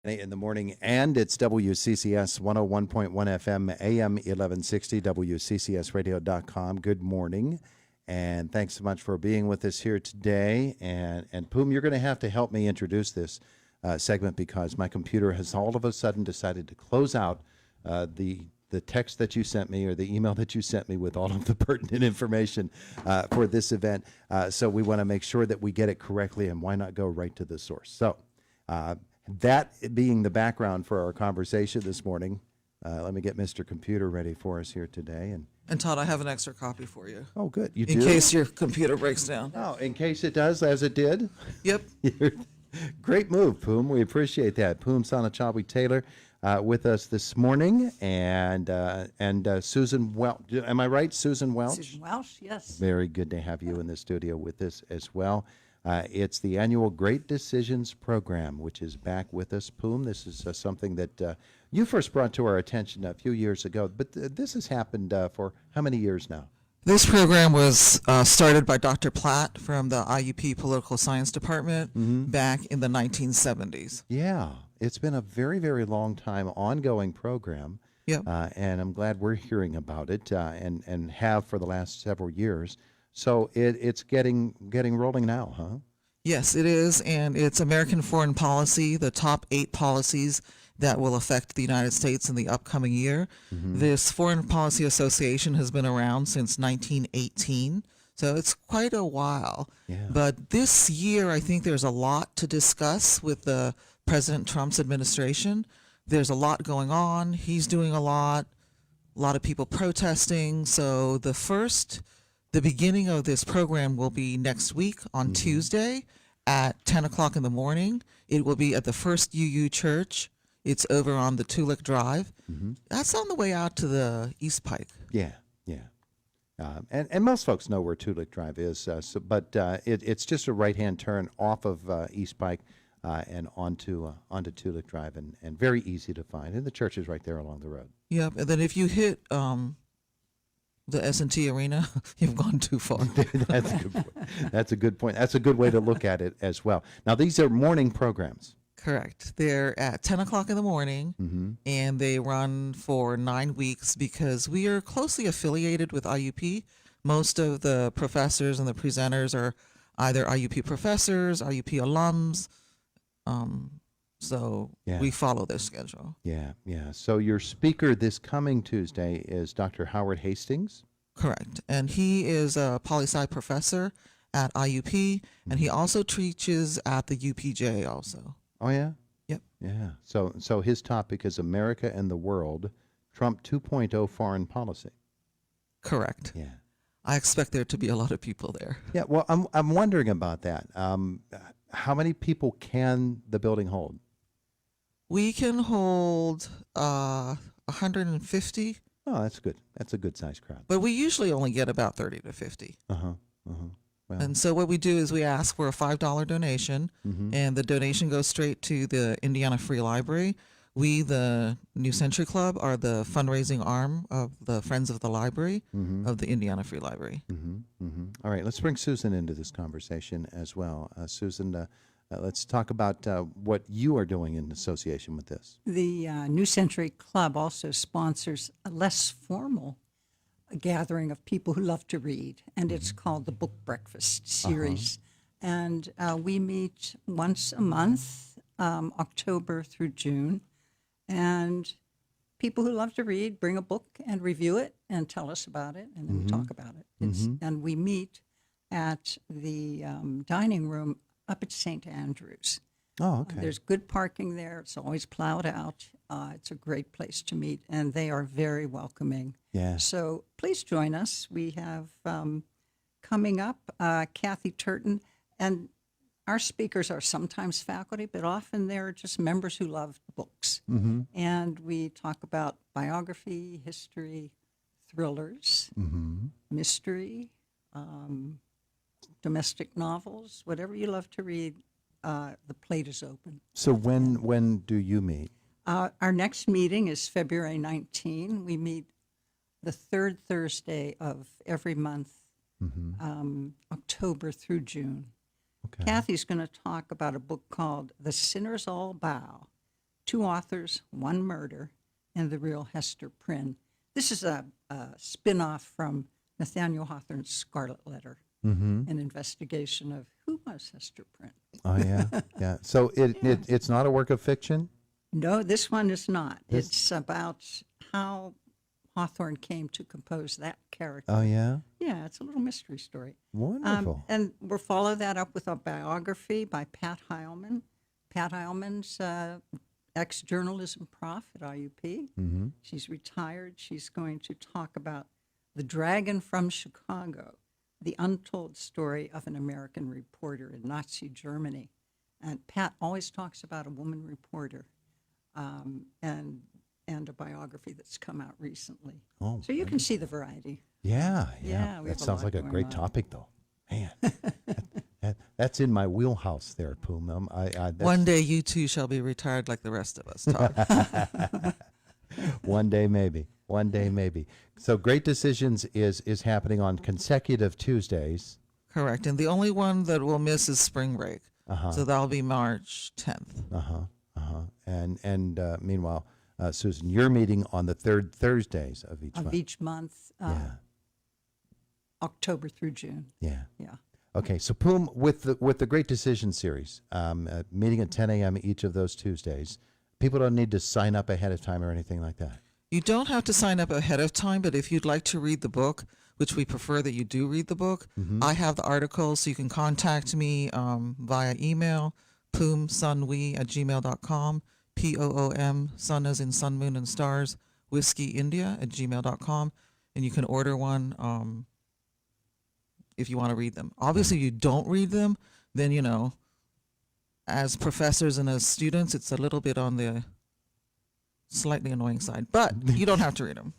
In the morning, and it's WCCS 101.1 FM, AM 1160, WCCSradio.com. Good morning, and thanks so much for being with us here today. And Poom, you're going to have to help me introduce this segment because my computer has all of a sudden decided to close out the text that you sent me or the email that you sent me with all of the pertinent information for this event. So we want to make sure that we get it correctly, and why not go right to the source? So that being the background for our conversation this morning, let me get Mr. Computer ready for us here today. And Todd, I have an extra copy for you. Oh, good. You in do? case your computer breaks down. Oh, in case it does, as it did? Yep. Great move, Poom. We appreciate that. Poom Sanachawi Taylor with us this morning, and Susan Welch. Am I right, Susan Welch? Susan Welch, yes. Very good to have you in the studio with us as well. It's the annual Great Decisions Program, which is back with us, Poom. This is something that you first brought to our attention a few years ago, but this has happened for how many years now? This program was started by Dr. Platt from the IUP Political Science Department back in the 1970s. Yeah, it's been a very, very long time ongoing program. Yep. And I'm glad we're hearing about it and have for the last several years. So it's getting rolling now, huh? Yes, it is, and it's American foreign policy, the top 8 policies that will affect the United States in the upcoming year. This Foreign Policy Association has been around since 1918, so it's quite a while. Yeah. But this year, I think there's a lot to discuss with the President Trump's administration. There's a lot going on. He's doing a lot of people protesting. So the beginning of this program will be next week on Tuesday at 10 o'clock in the morning. It will be at the First UU Church. It's over on the Tulick Drive. That's on the way out to the East Pike. Yeah. And most folks know where Tulick Drive is, but it's just a right-hand turn off of East Pike and onto Tulick Drive, and very easy to find. And the church is right there along the road. Yep, and then if you hit the S&T Arena, you've gone too far. That's a good point. That's a good point. That's a good way to look at it as well. Now, these are morning programs. Correct. They're at 10 o'clock in the morning, and they run for 9 weeks because we are closely affiliated with IUP. Most of the professors and the presenters are either IUP professors, IUP alums, so we follow their schedule. Yeah. So your speaker this coming Tuesday is Dr. Howard Hastings? Correct. And he is a poli-sci professor at IUP, and he also teaches at the UPJ also. Oh, yeah? Yep. Yeah. So his topic is America and the World, Trump 2.0 Foreign Policy. Correct. Yeah. I expect there to be a lot of people there. Yeah, well, I'm wondering about that. How many people can the building hold? We can hold 150. Oh, that's good. That's a good-sized crowd. But we usually only get about 30 to 50. Well, And so what we do is we ask for a $5 donation, and the donation goes straight to the Indiana Free Library. We, the New Century Club, are the fundraising arm of the Friends of the Library of the Indiana Free Library. All right, let's bring Susan into this conversation as well. Susan, let's talk about what you are doing in association with this. The New Century Club also sponsors a less formal gathering of people who love to read, and it's called the Book Breakfast Series. And we meet once a month, October through June, and people who love to read bring a book and review it and tell us about it, and then we talk about it. And we meet at the dining room up at St. Andrews. Oh, okay. There's good parking there. It's always plowed out. It's a great place to meet, and they are very welcoming. Yeah. So please join us. We have coming up Kathy Turton, and our speakers are sometimes faculty, but often they're just members who love books. And we talk about biography, history, thrillers, mystery, domestic novels, whatever you love to read. The plate is open. So when do you meet? Our next meeting is February 19. We meet the third Thursday of every month, October through June. Okay. Kathy's going to talk about a book called The Sinners All Bow, 2 authors, 1 murder, and the real Hester Prynne. This is a spin-off from Nathaniel Hawthorne's Scarlet Letter, an investigation of who was Hester Prynne. Oh, yeah. Yeah. So it's not a work of fiction? No, this one is not. It's about how Hawthorne came to compose that character. Oh, yeah? Yeah, it's a little mystery story. Wonderful. And we'll follow that up with a biography by Pat Heilman. Pat Heilman's ex-journalism prof at IUP. She's retired. She's going to talk about The Dragon from Chicago, the untold story of an American reporter in Nazi Germany. And Pat always talks about a woman reporter and a biography that's come out recently. Oh, so you can see the variety. Yeah, Yeah, yeah. we That have a sounds lot like a going great on. topic, though. Man, that's in my wheelhouse there, Poom. That's, One day you too shall be retired like the rest of us, Todd. one day maybe. One day maybe. So Great Decisions is happening on consecutive Tuesdays. Correct. And the only one that we'll miss is spring break. So that'll be March 10th. And meanwhile, Susan, you're meeting on the third Thursdays of each Of month. each month, October through June. Yeah. Yeah. Okay, so Poom, with the Great Decision series, meeting at 10 a.m. each of those Tuesdays, people don't need to sign up ahead of time or anything like that. You don't have to sign up ahead of time, but if you'd like to read the book, which we prefer that you do read the book, I have the articles, so you can contact me via email, poomsunwe@gmail.com, POOM, sun as in sun, moon, and stars, whiskey India @gmail.com, and you can order one if you want to read them. Obviously, you don't read them, then, as professors and as students, it's a little bit on the slightly annoying side, but you don't have to read them.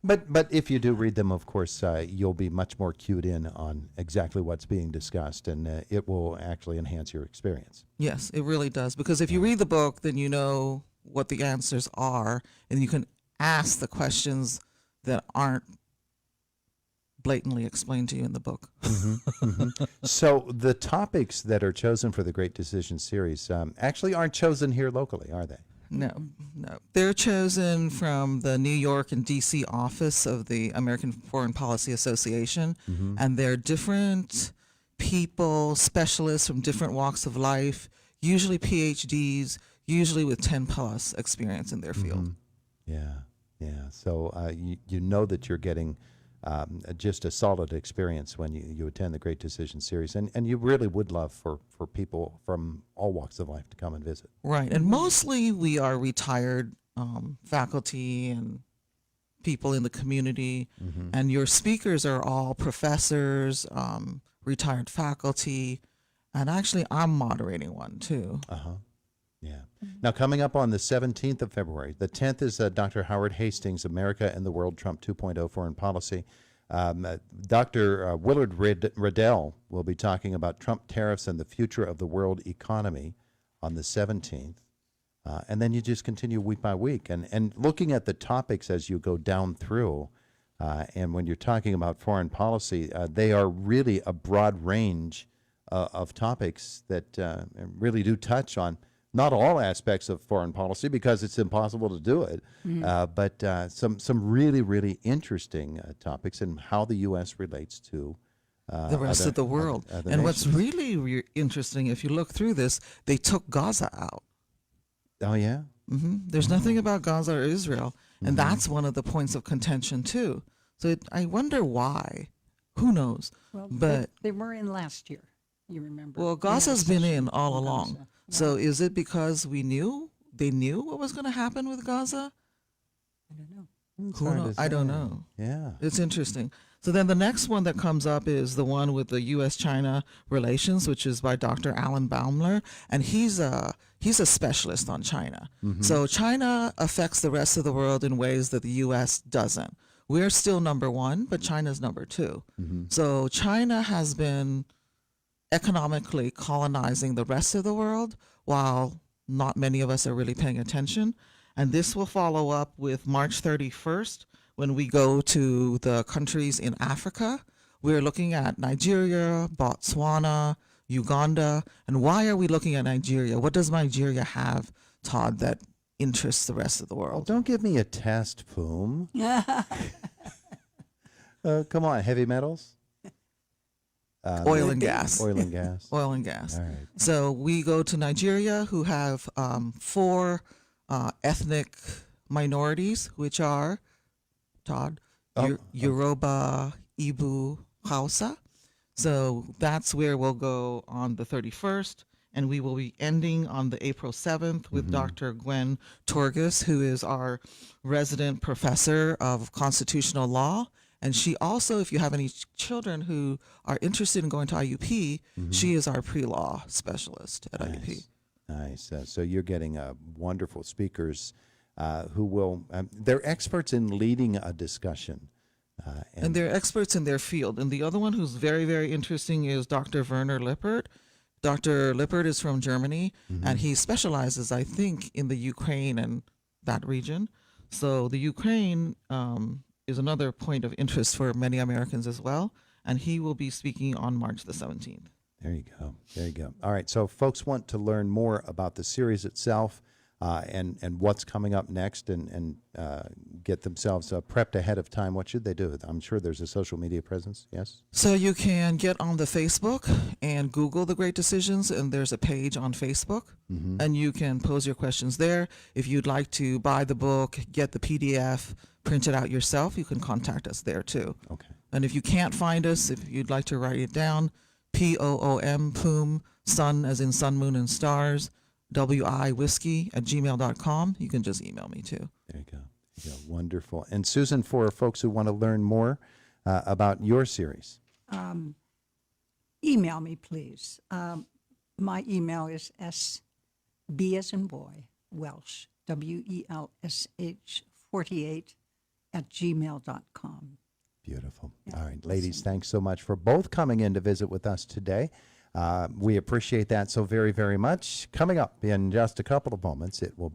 But if you do read them, of course, you'll be much more cued in on exactly what's being discussed, and it will actually enhance your experience. Yes, it really does. Because if you read the book, then you know what the answers are, and you can ask the questions that aren't blatantly explained to you in the book. So the topics that are chosen for the Great Decision series actually aren't chosen here locally, are they? No. They're chosen from the New York and D.C. office of the American Foreign Policy Association, and they're different people, specialists from different walks of life, usually PhDs, usually with 10-plus experience in their field. Yeah. So you know that you're getting just a solid experience when you attend the Great Decision series, and you really would love for people from all walks of life to come and visit. Right, and mostly we are retired faculty and people in the community, and your speakers are all professors, retired faculty, and actually I'm moderating one too. Yeah. Now, coming up on the 17th of February, the 10th is Dr. Howard Hastings, America and the World, Trump 2.0 Foreign Policy. Dr. Willard Riddell will be talking about Trump tariffs and the future of the world economy on the 17th. And then you just continue week by week. And looking at the topics as you go down through, and when you're talking about foreign policy, they are really a broad range of topics that really do touch on not all aspects of foreign policy, because it's impossible to do it, but some really, really interesting topics and how the U.S. relates to The rest of the world. other And what's nations. really interesting, if you look through this, they took Gaza out. Oh, yeah? There's nothing about Gaza or Israel, and that's one of the points of contention too. So I wonder why. Who knows? Well, But they were in last year, you remember. well, We had a Gaza's been session in all on along. Gaza. So is it because they knew what was going to happen with Gaza? I don't know. It's Who hard knows? to I don't say. know. Yeah. It's interesting. So then the next one that comes up is the one with the U.S.-China relations, which is by Dr. Alan Baumler, and he's a specialist on China. So China affects the rest of the world in ways that the U.S. doesn't. We're still number one, but China's number two. So China has been economically colonizing the rest of the world while not many of us are really paying attention. And this will follow up with March 31st when we go to the countries in Africa. We're looking at Nigeria, Botswana, Uganda. And why are we looking at Nigeria? What does Nigeria have Todd, that interests the rest of the Well, world. don't give me a test, Poom. Come on, heavy metals? Oil and gas. Oil and gas. Oil and gas. All right. So we go to Nigeria, who have 4 ethnic minorities, which are, Todd, Yoruba, Igbo, Hausa. So that's where we'll go on the 31st, and we will be ending on the April 7th with Dr. Gwen Torgus, who is our resident professor of constitutional law. And she also, if you have any children who are interested in going to IUP, she is our pre-law specialist at IUP. Nice. So you're getting wonderful speakers who will, they're experts in leading a discussion. And they're experts in their field. And the other one who's very, very interesting is Dr. Werner Lippert. Dr. Lippert is from Germany, and he specializes, I think, in the Ukraine and that region. So the Ukraine is another point of interest for many Americans as well. And he will be speaking on March the 17th. There you go. There you go. All right. So folks want to learn more about the series itself and what's coming up next and get themselves prepped ahead of time. What should they do? I'm sure there's a social media presence. Yes? So you can get on the Facebook and Google The Great Decisions, and there's a page on Facebook, and you can pose your questions there. If you'd like to buy the book, get the PDF, print it out yourself, you can contact us there too. Okay. And if you can't find us, if you'd like to write it down, POOM, sun as in sun, moon, and stars, whiskey@gmail.com. You can just email me too. There you go. Yeah, wonderful. And Susan, for folks who want to learn more about your series. Email me, please. My email is SB as in boy, Welsh, WELSH 48 @gmail.com. Beautiful. All right, ladies, thanks so much for both coming in to visit with us today. We appreciate that so very, very much. Coming up in just a couple of moments, it will be